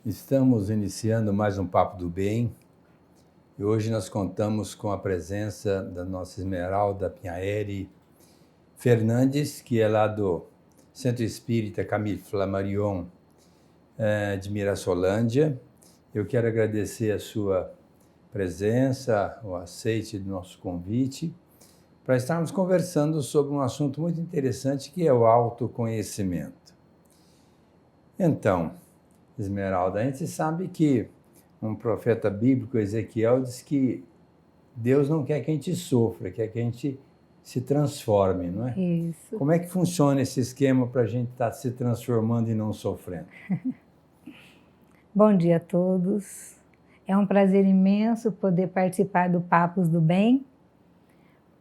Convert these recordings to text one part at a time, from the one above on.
Estamos iniciando mais um Papo do Bem e hoje nós contamos com a presença da nossa Esmeralda Pinhaeri Fernandes, que é lá do Centro Espírita Camille Flammarion de Mirassolândia. Eu quero agradecer a sua presença, o aceite do nosso convite, para estarmos conversando sobre um assunto muito interessante que é o autoconhecimento. Então, Esmeralda, a gente sabe que um profeta bíblico, Ezequiel, diz que Deus não quer que a gente sofra, quer que a gente se transforme, não é? Isso. Como é que funciona esse esquema para a gente estar se transformando e não sofrendo? Bom dia a todos. É um prazer imenso poder participar do Papos do Bem,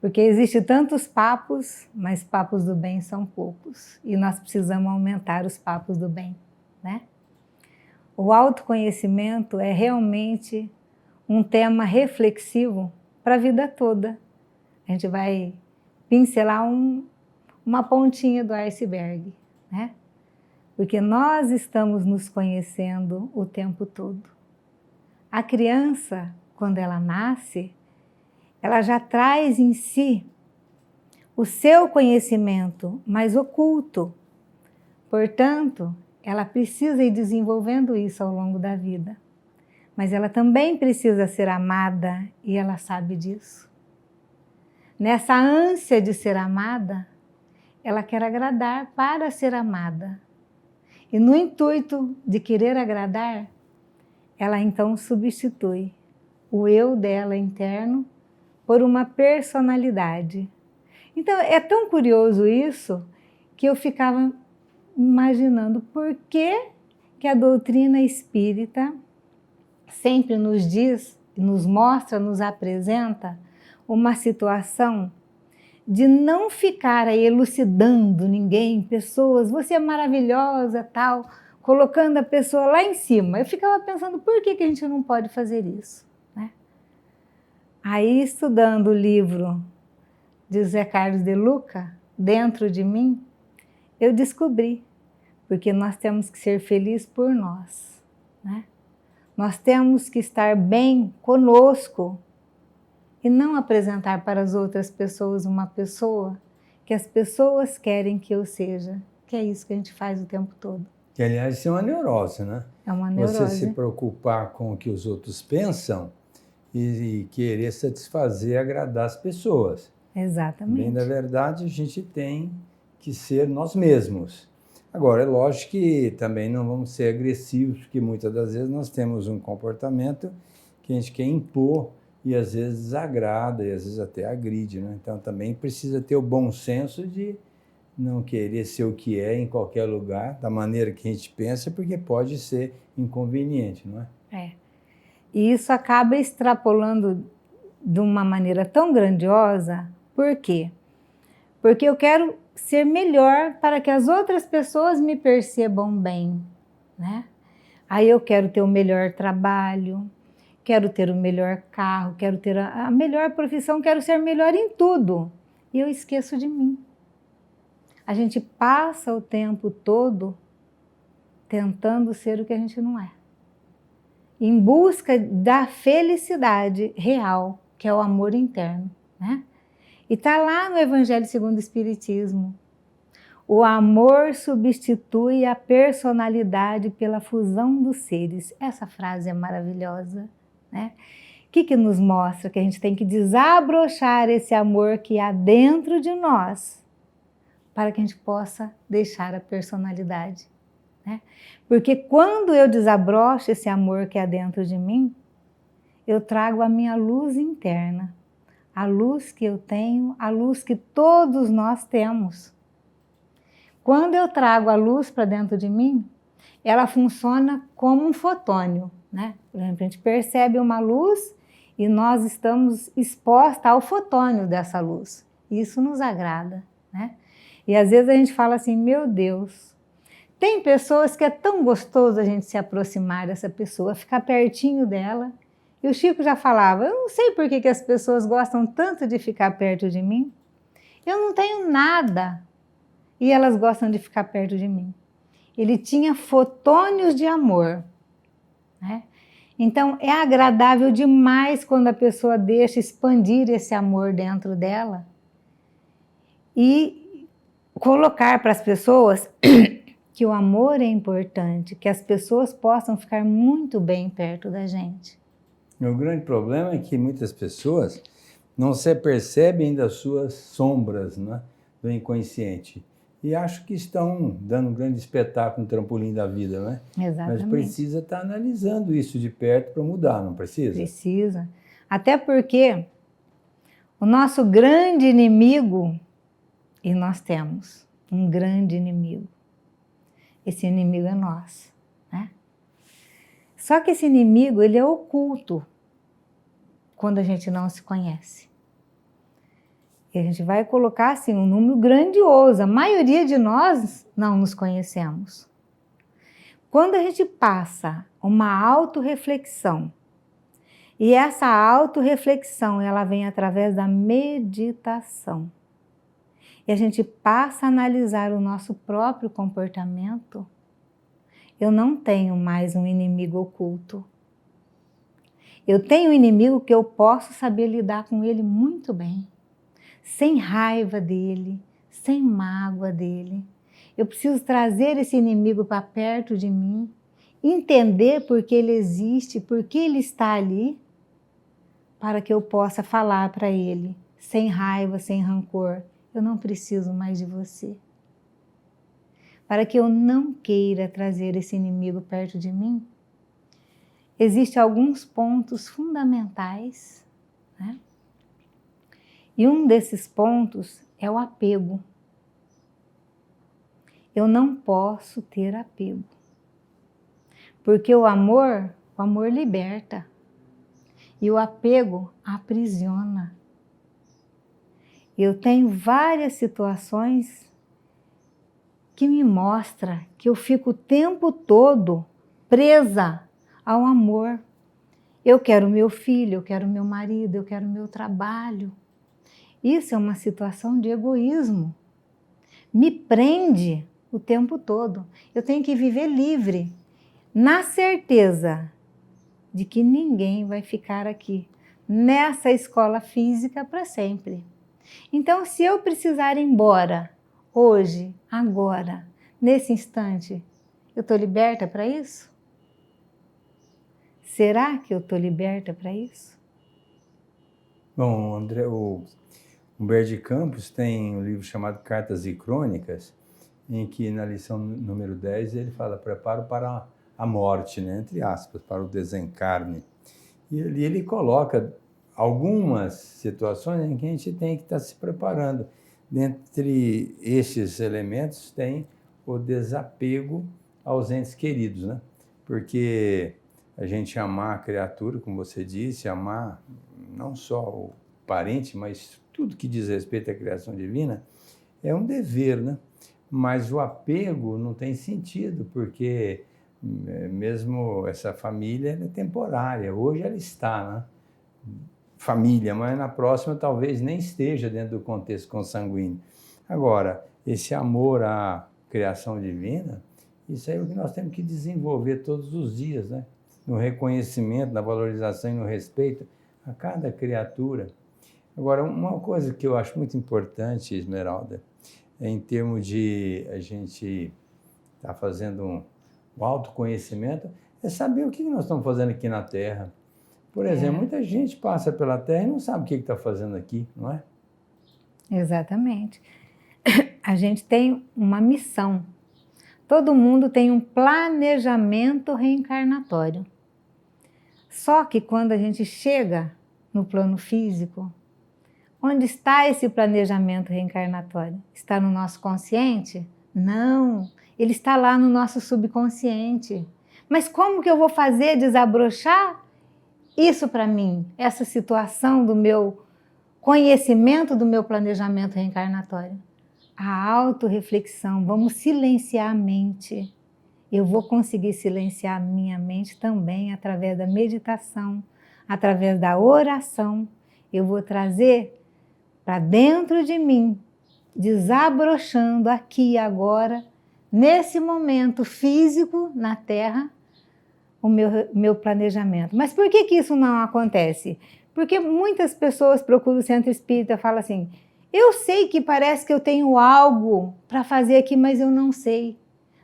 porque existem tantos papos, mas papos do bem são poucos. E nós precisamos aumentar os papos do bem, né? O autoconhecimento é realmente um tema reflexivo para a vida toda. A gente vai pincelar uma pontinha do iceberg, né? Porque nós estamos nos conhecendo o tempo todo. A criança, quando ela nasce, ela já traz em si o seu conhecimento mais oculto. Portanto, ela precisa ir desenvolvendo isso ao longo da vida. Mas ela também precisa ser amada e ela sabe disso. Nessa ânsia de ser amada, ela quer agradar para ser amada. E no intuito de querer agradar, ela então substitui o eu dela interno por uma personalidade. Então é tão curioso isso que eu ficava imaginando por que a doutrina espírita sempre nos diz, nos mostra, nos apresenta uma situação de não ficar aí elucidando ninguém, pessoas, você é maravilhosa, tal, colocando a pessoa lá em cima. Eu ficava pensando, por que a gente não pode fazer isso, né? Aí, estudando o livro de José Carlos de Luca, Dentro de Mim, eu descobri, porque nós temos que ser felizes por nós, né? Nós temos que estar bem conosco e não apresentar para as outras pessoas uma pessoa que as pessoas querem que eu seja, que é isso que a gente faz o tempo todo. Que, aliás, isso é uma neurose, né? É uma neurose. Você se preocupar com o que os outros pensam e querer satisfazer e agradar as pessoas. Exatamente. Bem, na verdade, a gente tem que ser nós mesmos. Agora, é lógico que também não vamos ser agressivos, porque muitas das vezes nós temos um comportamento que a gente quer impor e às vezes desagrada e às vezes até agride, né? Então também precisa ter o bom senso de não querer ser o que é em qualquer lugar, da maneira que a gente pensa, porque pode ser inconveniente, não é? É. E isso acaba extrapolando de uma maneira tão grandiosa. Por quê? Porque eu quero ser melhor para que as outras pessoas me percebam bem, né? Aí eu quero ter o melhor trabalho, quero ter o melhor carro, quero ter a melhor profissão, quero ser melhor em tudo. E eu esqueço de mim. A gente passa o tempo todo tentando ser o que a gente não é. Em busca da felicidade real, que é o amor interno, né? E está lá no Evangelho segundo o Espiritismo. O amor substitui a personalidade pela fusão dos seres. Essa frase é maravilhosa, né? O que nos mostra? Que a gente tem que desabrochar esse amor que há dentro de nós para que a gente possa deixar a personalidade, né? Porque quando eu desabrocho esse amor que há dentro de mim, eu trago a minha luz interna, a luz que eu tenho, a luz que todos nós temos. Quando eu trago a luz para dentro de mim, ela funciona como um fotônio, né? Por exemplo, a gente percebe uma luz e nós estamos expostos ao fotônio dessa luz. Isso nos agrada, né? E às vezes a gente fala assim, meu Deus, tem pessoas que é tão gostoso a gente se aproximar dessa pessoa, ficar pertinho dela. E o Chico já falava, eu não sei por que as pessoas gostam tanto de ficar perto de mim. Eu não tenho nada e elas gostam de ficar perto de mim. Ele tinha fotônios de amor. né? Então, é agradável demais quando a pessoa deixa expandir esse amor dentro dela e colocar para as pessoas que o amor é importante, que as pessoas possam ficar muito bem perto da gente. O grande problema é que muitas pessoas não se percebem das suas sombras, né, do inconsciente. E acho que estão dando um grande espetáculo no trampolim da vida, né? Exatamente. Mas precisa estar analisando isso de perto para mudar, não precisa? Precisa. Até porque o nosso grande inimigo, e nós temos um grande inimigo, esse inimigo é nós, né? Só que esse inimigo, ele é oculto quando a gente não se conhece. E a gente vai colocar assim um número grandioso. A maioria de nós não nos conhecemos. Quando a gente passa uma autorreflexão, e essa autorreflexão ela vem através da meditação, e a gente passa a analisar o nosso próprio comportamento, eu não tenho mais um inimigo oculto. Eu tenho um inimigo que eu posso saber lidar com ele muito bem, sem raiva dele, sem mágoa dele. Eu preciso trazer esse inimigo para perto de mim, entender por que ele existe, por que ele está ali, para que eu possa falar para ele, sem raiva, sem rancor, eu não preciso mais de você. Para que eu não queira trazer esse inimigo perto de mim, existem alguns pontos fundamentais, né? E um desses pontos é o apego. Eu não posso ter apego. Porque o amor liberta. E o apego aprisiona. Eu tenho várias situações que me mostram que eu fico o tempo todo presa ao amor. Eu quero meu filho, eu quero meu marido, eu quero meu trabalho. Isso é uma situação de egoísmo. Me prende o tempo todo. Eu tenho que viver livre, na certeza de que ninguém vai ficar aqui, nessa escola física para sempre. Então, se eu precisar ir embora, hoje, agora, nesse instante, eu estou liberta para isso? Será que eu estou liberta para isso? Bom, André, o Humberto de Campos tem um livro chamado Cartas e Crônicas, em que na lição número 10 ele fala preparo para a morte, né, entre aspas, para o desencarne. E ele coloca algumas situações em que a gente tem que estar se preparando. Dentre estes elementos tem o desapego aos entes queridos, né? Porque a gente amar a criatura, como você disse, amar não só o parente, mas tudo que diz respeito à criação divina, é um dever, né? Mas o apego não tem sentido, porque mesmo essa família é temporária. Hoje ela está, né? Família, mas na próxima talvez nem esteja dentro do contexto consanguíneo. Agora, esse amor à criação divina, isso é o que nós temos que desenvolver todos os dias, né? No reconhecimento, na valorização e no respeito a cada criatura. Agora, uma coisa que eu acho muito importante, Esmeralda, é em termos de a gente estar fazendo um autoconhecimento, é saber o que nós estamos fazendo aqui na Terra. Por exemplo, muita gente passa pela Terra e não sabe o que está fazendo aqui, não é? Exatamente. A gente tem uma missão. Todo mundo tem um planejamento reencarnatório. Só que quando a gente chega no plano físico, onde está esse planejamento reencarnatório? Está no nosso consciente? Não, ele está lá no nosso subconsciente. Mas como que eu vou fazer desabrochar isso para mim? Essa situação do meu conhecimento do meu planejamento reencarnatório? A autorreflexão, vamos silenciar a mente. Eu vou conseguir silenciar a minha mente também através da meditação, através da oração. Eu vou trazer para dentro de mim, desabrochando aqui e agora, nesse momento físico na Terra, o meu planejamento. Mas por que isso não acontece? Porque muitas pessoas procuram o centro espírita e falam assim, eu sei que parece que eu tenho algo para fazer aqui, mas eu não sei.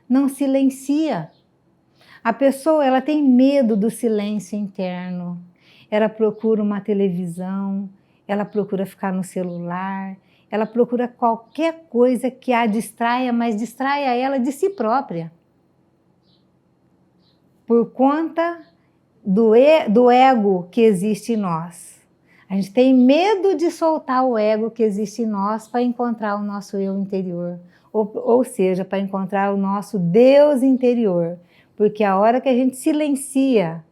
Não silencia. A pessoa, ela tem medo do silêncio interno. Ela procura uma televisão, ela procura ficar no celular, ela procura qualquer coisa que a distraia, mas distraia ela de si própria. Por conta do ego que existe em nós. A gente tem medo de soltar o ego que existe em nós para encontrar o nosso eu interior. Ou seja, para encontrar o nosso Deus interior. Porque a hora que a gente silencia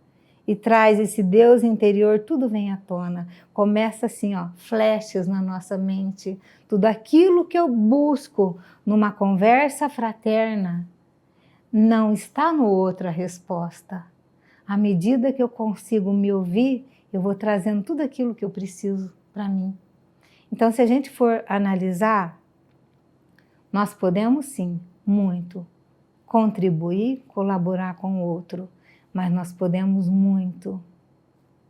e traz esse Deus interior, tudo vem à tona. Começa assim, ó, flechas na nossa mente. Tudo aquilo que eu busco numa conversa fraterna não está no outro a resposta. À medida que eu consigo me ouvir, eu vou trazendo tudo aquilo que eu preciso para mim. Então, se a gente for analisar, nós podemos sim, muito, contribuir, colaborar com o outro, mas nós podemos muito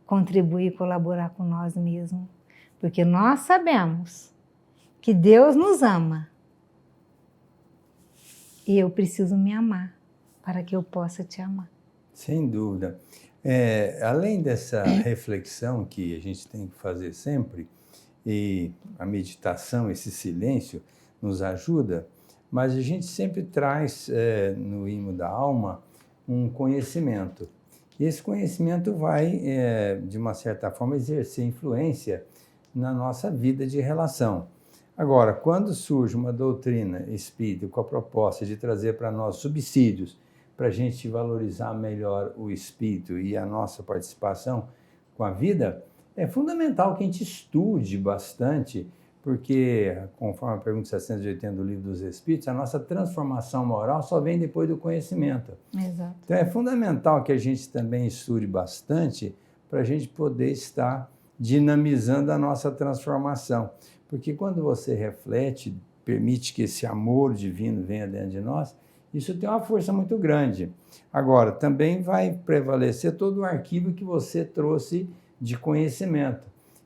contribuir, colaborar com nós mesmos, porque nós sabemos que Deus nos ama e eu preciso me amar para que eu possa te amar. Sem dúvida. Além dessa reflexão que a gente tem que fazer sempre, e a meditação, esse silêncio, nos ajuda, mas a gente sempre traz no ímã da alma um conhecimento. E esse conhecimento vai, de uma certa forma, exercer influência na nossa vida de relação. Agora, quando surge uma doutrina espírita com a proposta de trazer para nós subsídios, para a gente valorizar melhor o espírito e a nossa participação com a vida, é fundamental que a gente estude bastante, porque, conforme a pergunta 780 do Livro dos Espíritos, a nossa transformação moral só vem depois do conhecimento. Exato. Então é fundamental que a gente também estude bastante para a gente poder estar dinamizando a nossa transformação. Porque quando você reflete, permite que esse amor divino venha dentro de nós, isso tem uma força muito grande. Agora, também vai prevalecer todo o arquivo que você trouxe de conhecimento.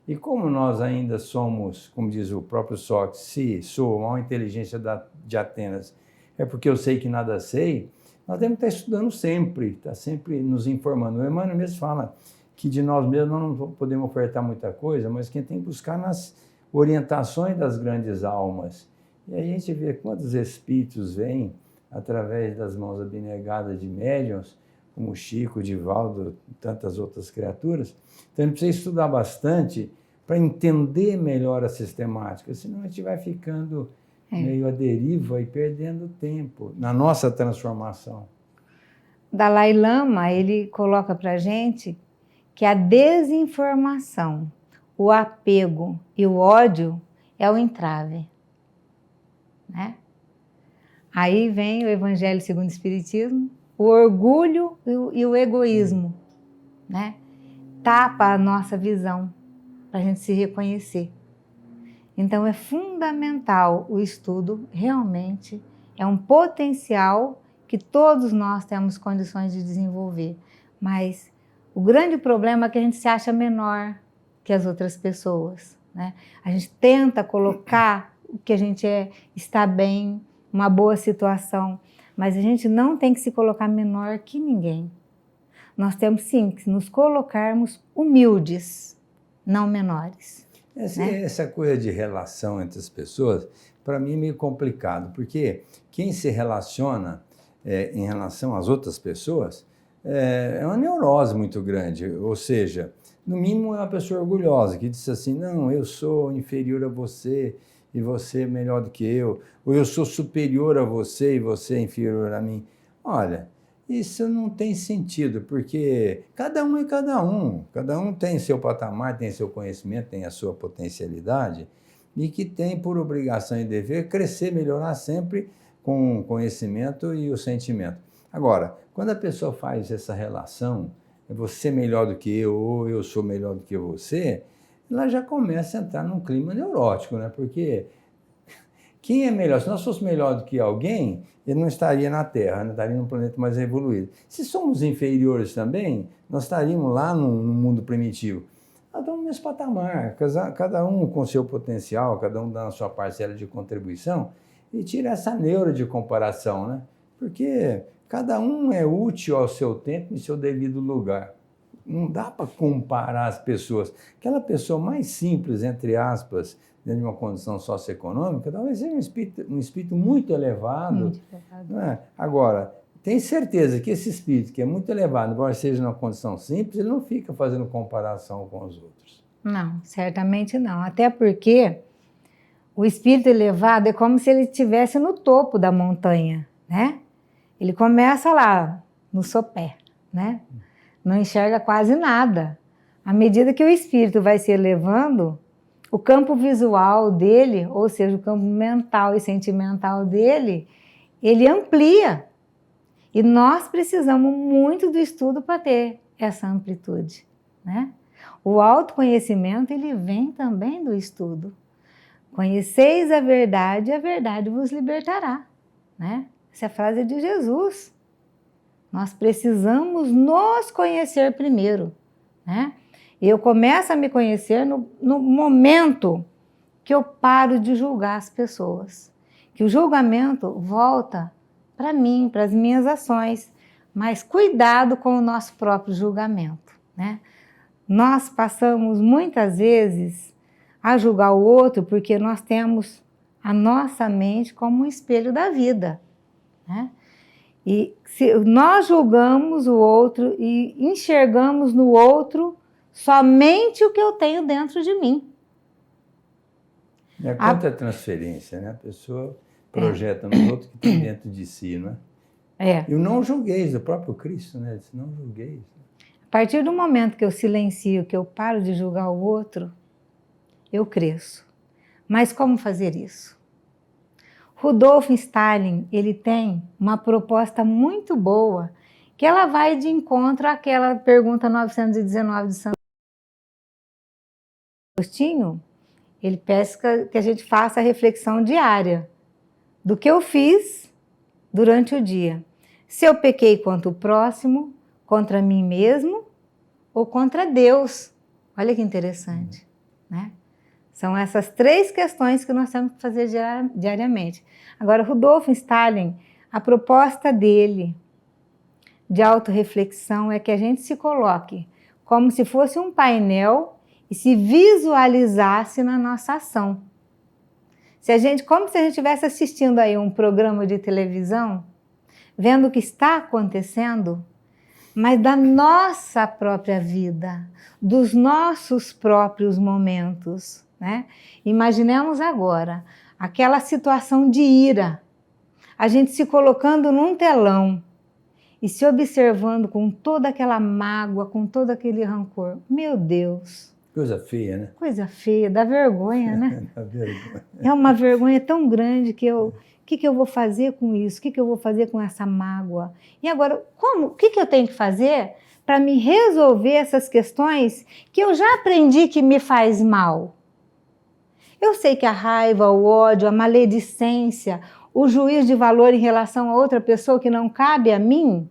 E como nós ainda somos, como diz o próprio Sócrates, se sou a maior inteligência de Atenas, é porque eu sei que nada sei, nós temos que estar estudando sempre, estar sempre nos informando. O Emmanuel mesmo fala que de nós mesmos nós não podemos ofertar muita coisa, mas quem tem que buscar nas orientações das grandes almas. E aí a gente vê quantos espíritos vêm através das mãos abnegadas de médiuns, como Chico, Divaldo e tantas outras criaturas. Então, a gente precisa estudar bastante para entender melhor a sistemática, senão a gente vai ficando meio à deriva e perdendo tempo na nossa transformação. Dalai Lama, ele coloca para a gente que a desinformação, o apego e o ódio é o entrave, né? Aí vem o Evangelho segundo o Espiritismo, o orgulho e o egoísmo, né? Tapa a nossa visão para a gente se reconhecer. Então é fundamental o estudo, realmente é um potencial que todos nós temos condições de desenvolver, mas o grande problema é que a gente se acha menor que as outras pessoas, né? A gente tenta colocar o que a gente está bem, uma boa situação, mas a gente não tem que se colocar menor que ninguém. Nós temos sim que nos colocarmos humildes, não menores. Essa coisa de relação entre as pessoas, para mim é meio complicado, porque quem se relaciona em relação às outras pessoas é uma neurose muito grande, ou seja, no mínimo é uma pessoa orgulhosa, que diz assim, não, eu sou inferior a você e você é melhor do que eu, ou eu sou superior a você e você é inferior a mim. Olha, isso não tem sentido, porque cada um é cada um tem seu patamar, tem seu conhecimento, tem a sua potencialidade, e que tem por obrigação e dever crescer, melhorar sempre com o conhecimento e o sentimento. Agora, quando a pessoa faz essa relação, você é melhor do que eu, ou eu sou melhor do que você, ela já começa a entrar num clima neurótico, né? Porque Quem é melhor? Se nós fôssemos melhor do que alguém, ele não estaria na Terra, não estaria num planeta mais evoluído. Se somos inferiores também, nós estaríamos lá no mundo primitivo. Nós estamos no mesmo patamar, cada um com seu potencial, cada um dando a sua parcela de contribuição, e tira essa neura de comparação, né? Porque cada um é útil ao seu tempo, em seu devido lugar. Não dá para comparar as pessoas. Aquela pessoa mais simples, entre aspas, dentro de uma condição socioeconômica, talvez seja um espírito muito elevado. Muito elevado. Não é? Agora, tem certeza que esse espírito, que é muito elevado, embora seja numa condição simples, ele não fica fazendo comparação com os outros. Não, certamente não. Até porque o espírito elevado é como se ele estivesse no topo da montanha, né? Ele começa lá, no sopé, né? Não enxerga quase nada. À medida que o espírito vai se elevando, o campo visual dele, ou seja, o campo mental e sentimental dele, ele amplia. E nós precisamos muito do estudo para ter essa amplitude, né? O autoconhecimento, ele vem também do estudo. Conheceis a verdade vos libertará, né? Essa frase é de Jesus. Nós precisamos nos conhecer primeiro, né? E eu começo a me conhecer no momento que eu paro de julgar as pessoas. Que o julgamento volta para mim, para as minhas ações. Mas cuidado com o nosso próprio julgamento, né? Nós passamos muitas vezes a julgar o outro porque nós temos a nossa mente como um espelho da vida, né? E se nós julgamos o outro e enxergamos no outro somente o que eu tenho dentro de mim. É quanta transferência, né? A pessoa projeta nos outros que tem dentro de si, não é? É. E o não julgueis, o próprio Cristo, né? Disse, não julgueis. A partir do momento que eu silencio, que eu paro de julgar o outro, eu cresço. Mas como fazer isso? Rudolf Stalin, ele tem uma proposta muito boa, que ela vai de encontro àquela pergunta 919 de Santo Agostinho. Ele peça que a gente faça a reflexão diária do que eu fiz durante o dia. Se eu pequei contra o próximo, contra mim mesmo ou contra Deus. Olha que interessante, né? São essas três questões que nós temos que fazer diariamente. Agora, Rudolf Stalin, a proposta dele de autorreflexão é que a gente se coloque como se fosse um painel e se visualizasse na nossa ação. Como se a gente estivesse assistindo aí um programa de televisão, vendo o que está acontecendo, mas da nossa própria vida, dos nossos próprios momentos, né? Imaginemos agora aquela situação de ira, a gente se colocando num telão e se observando com toda aquela mágoa, com todo aquele rancor. Meu Deus! Coisa feia, né? Coisa feia, dá vergonha, né? Dá vergonha. É uma vergonha tão grande que o que eu vou fazer com isso? O que eu vou fazer com essa mágoa? E agora, o que eu tenho que fazer para me resolver essas questões que eu já aprendi que me faz mal? Eu sei que a raiva, o ódio, a maledicência, o juízo de valor em relação a outra pessoa que não cabe a mim,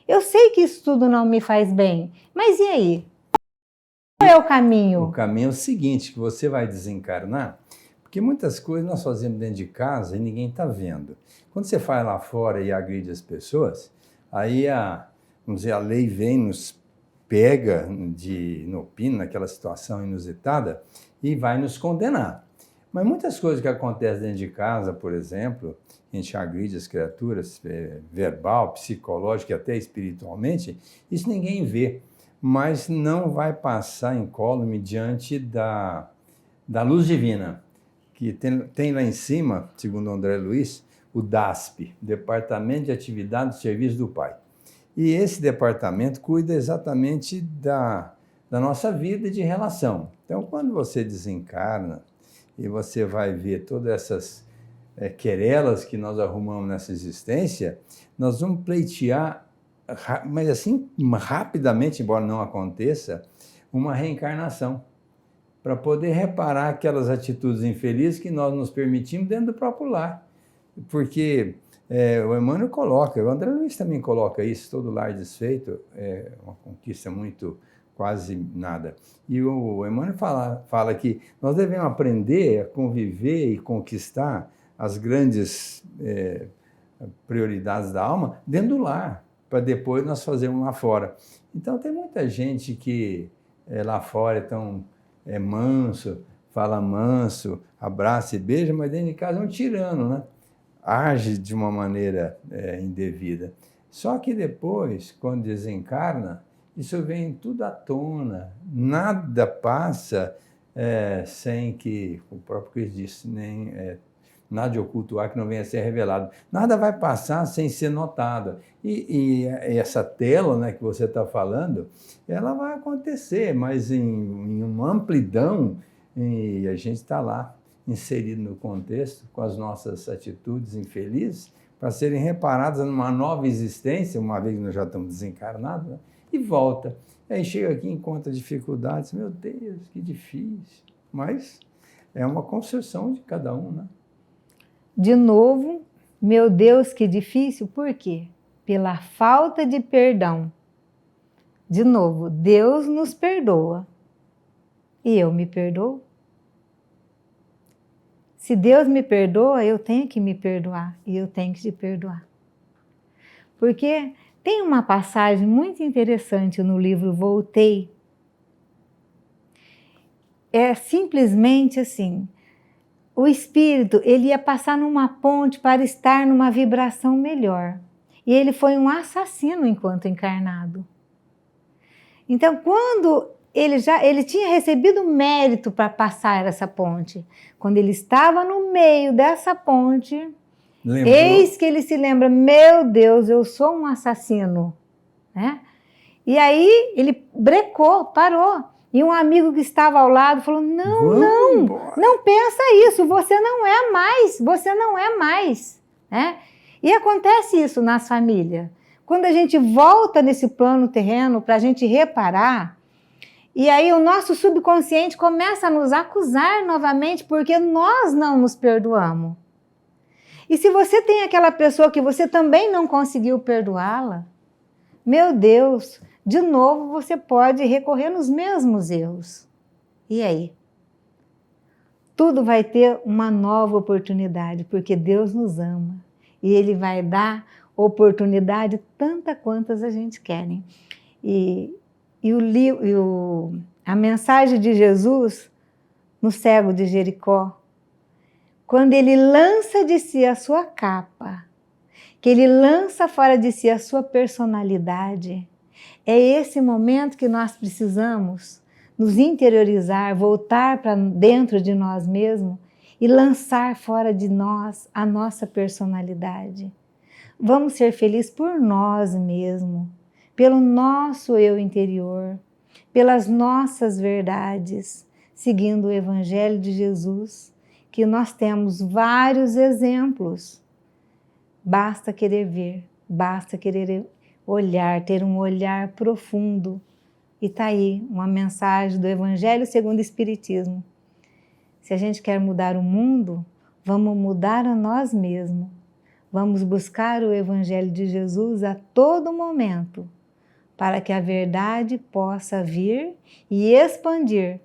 eu sei que isso tudo não me faz bem. Mas e aí? Qual é o caminho? O caminho é o seguinte, que você vai desencarnar, porque muitas coisas nós fazemos dentro de casa e ninguém está vendo. Quando você faz lá fora e agride as pessoas, aí vamos dizer, a lei vem, nos pega no pino, naquela situação inusitada, e vai nos condenar. Mas muitas coisas que acontecem dentro de casa, por exemplo, a gente agride as criaturas, verbal, psicológico e até espiritualmente, isso ninguém vê, mas não vai passar incólume diante da luz divina, que tem lá em cima, segundo André Luiz, o DASP, Departamento de Atividade do Serviço do Pai. E esse departamento cuida exatamente da nossa vida de relação. Então, quando você desencarna, e você vai ver todas essas querelas que nós arrumamos nessa existência, nós vamos pleitear, mas assim, rapidamente, embora não aconteça, uma reencarnação. para poder reparar aquelas atitudes infelizes que nós nos permitimos dentro do próprio lar. Porque o Emmanuel coloca, o André Luiz também coloca isso, todo lar desfeito é uma conquista muito quase nada. E o Emmanuel fala que nós devemos aprender a conviver e conquistar as grandes prioridades da alma dentro do lar, para depois nós fazermos lá fora. Então tem muita gente que lá fora é manso, fala manso, abraça e beija, mas dentro de casa é um tirano, né? Age de uma maneira indevida. Só que depois, quando desencarna, isso vem tudo à tona. Nada passa sem que, o próprio Cristo disse, nem nada de oculto há que não venha a ser revelado. Nada vai passar sem ser notado. E essa tela, né, que você está falando, ela vai acontecer, mas em uma amplidão, e a gente está lá, inserido no contexto, com as nossas atitudes infelizes, para serem reparadas numa nova existência, uma vez que nós já estamos desencarnados, né? E volta. Aí chega aqui e encontra dificuldades, meu Deus, que difícil. Mas é uma construção de cada um, né? De novo, meu Deus, que difícil, por quê? Pela falta de perdão. De novo, Deus nos perdoa. E eu me perdoo? Se Deus me perdoa, eu tenho que me perdoar. E eu tenho que te perdoar. Porque tem uma passagem muito interessante no livro Voltei. É simplesmente assim, o espírito, ele ia passar numa ponte para estar numa vibração melhor. E ele foi um assassino enquanto encarnado. Então, quando ele tinha recebido mérito para passar essa ponte, quando ele estava no meio dessa ponte, lembrou? Eis que ele se lembra, meu Deus, eu sou um assassino. Né? E aí ele brecou, parou. E um amigo que estava ao lado falou, não pensa isso, você não é mais. Né? E acontece isso nas famílias. Quando a gente volta nesse plano terreno para a gente reparar, e aí o nosso subconsciente começa a nos acusar novamente porque nós não nos perdoamos. E se você tem aquela pessoa que você também não conseguiu perdoá-la, meu Deus, de novo você pode recorrer nos mesmos erros. E aí? Tudo vai ter uma nova oportunidade, porque Deus nos ama. E Ele vai dar oportunidade tanta quantas a gente quer. A mensagem de Jesus no cego de Jericó, quando ele lança de si a sua capa, que ele lança fora de si a sua personalidade, é esse momento que nós precisamos nos interiorizar, voltar para dentro de nós mesmos e lançar fora de nós a nossa personalidade. Vamos ser felizes por nós mesmos, pelo nosso eu interior, pelas nossas verdades, seguindo o Evangelho de Jesus, que nós temos vários exemplos. Basta querer ver, basta querer olhar, ter um olhar profundo. E está aí uma mensagem do Evangelho segundo o Espiritismo. Se a gente quer mudar o mundo, vamos mudar a nós mesmos. Vamos buscar o Evangelho de Jesus a todo momento, para que a verdade possa vir e expandir,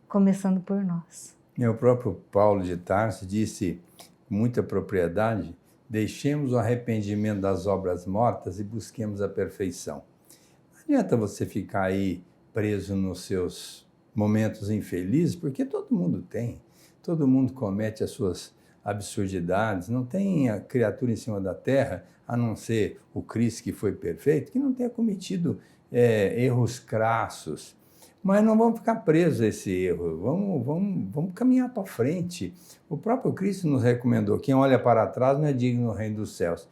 começando por nós. O próprio Paulo de Tarso disse com muita propriedade, deixemos o arrependimento das obras mortas e busquemos a perfeição. Não adianta você ficar aí preso nos seus momentos infelizes, porque todo mundo tem, todo mundo comete as suas absurdidades, não tem a criatura em cima da terra, a não ser o Cristo que foi perfeito, que não tenha cometido erros crassos. Mas não vamos ficar presos a esse erro, vamos caminhar para frente. O próprio Cristo nos recomendou, quem olha para trás não é digno do reino dos céus.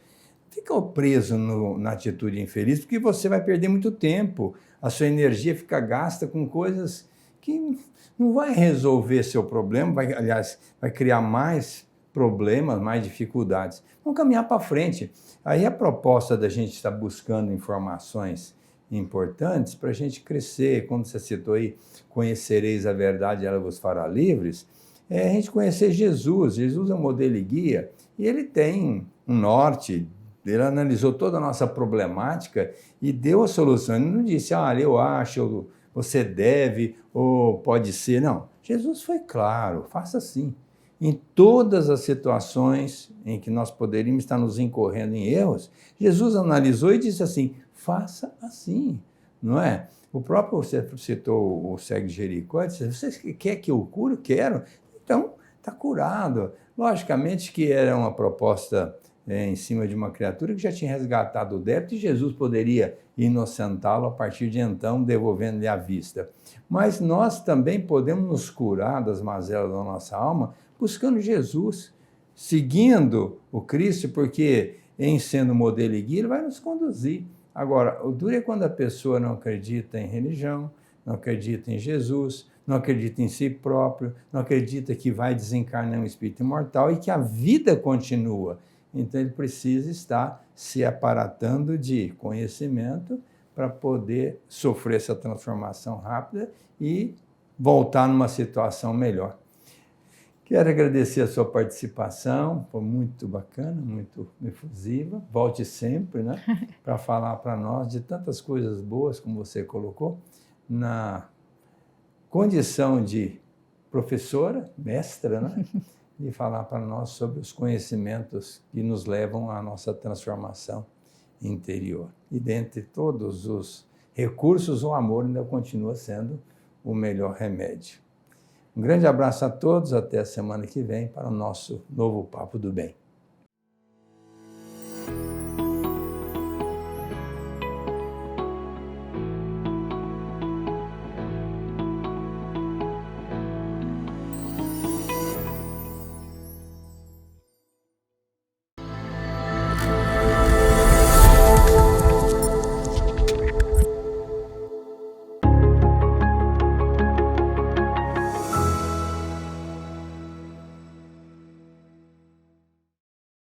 Fica preso na atitude infeliz, porque você vai perder muito tempo, a sua energia fica gasta com coisas que não vai resolver seu problema, aliás, vai criar mais problemas, mais dificuldades. Vamos caminhar para frente. Aí a proposta da gente estar buscando informações importantes para a gente crescer. Quando você citou aí, conhecereis a verdade, ela vos fará livres, é a gente conhecer Jesus. Jesus é um modelo e guia, e ele tem um norte. Ele analisou toda a nossa problemática e deu a solução. Ele não disse, eu acho, você deve, ou pode ser. Não, Jesus foi claro, faça assim. Em todas as situações em que nós poderíamos estar nos incorrendo em erros, Jesus analisou e disse assim, faça assim, não é? O próprio, você citou o cego de Jericó, disse, você quer que eu cure? Quero. Então, está curado. Logicamente que era uma proposta em cima de uma criatura que já tinha resgatado o débito e Jesus poderia inocentá-lo a partir de então, devolvendo-lhe a vista. Mas nós também podemos nos curar das mazelas da nossa alma buscando Jesus, seguindo o Cristo, porque em sendo modelo e guia, ele vai nos conduzir. Agora, o duro é quando a pessoa não acredita em religião, não acredita em Jesus, não acredita em si próprio, não acredita que vai desencarnar um espírito imortal e que a vida continua. Então, ele precisa estar se aparatando de conhecimento para poder sofrer essa transformação rápida e voltar numa situação melhor. Quero agradecer a sua participação, foi muito bacana, muito efusiva. Volte sempre, né, para falar para nós de tantas coisas boas, como você colocou, na condição de professora, mestra, né? E falar para nós sobre os conhecimentos que nos levam à nossa transformação interior. E dentre todos os recursos, o amor ainda continua sendo o melhor remédio. Um grande abraço a todos, até a semana que vem para o nosso novo Papo do Bem.